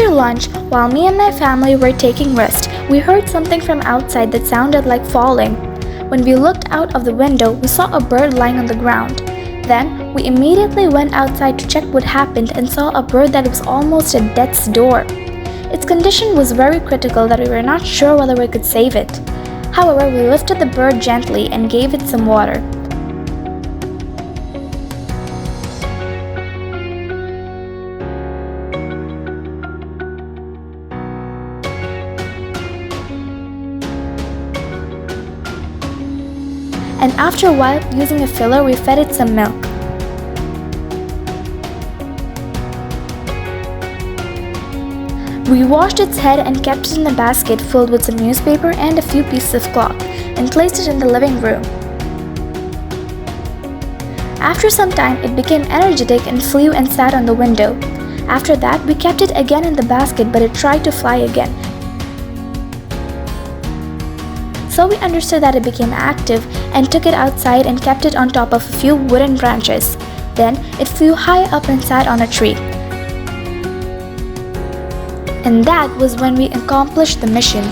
After lunch, while me and my family were taking rest, we heard something from outside that sounded like falling. When we looked out of the window, we saw a bird lying on the ground. Then, we immediately went outside to check what happened and saw a bird that was almost at death's door. Its condition was very critical that we were not sure whether we could save it. However, we lifted the bird gently and gave it some water. And after a while, using a filler, we fed it some milk. We washed its head and kept it in a basket filled with some newspaper and a few pieces of cloth and placed it in the living room. After some time, it became energetic and flew and sat on the window. After that, we kept it again in the basket, but it tried to fly again. So we understood that it became active and took it outside and kept it on top of a few wooden branches. Then it flew high up and sat on a tree. And that was when we accomplished the mission.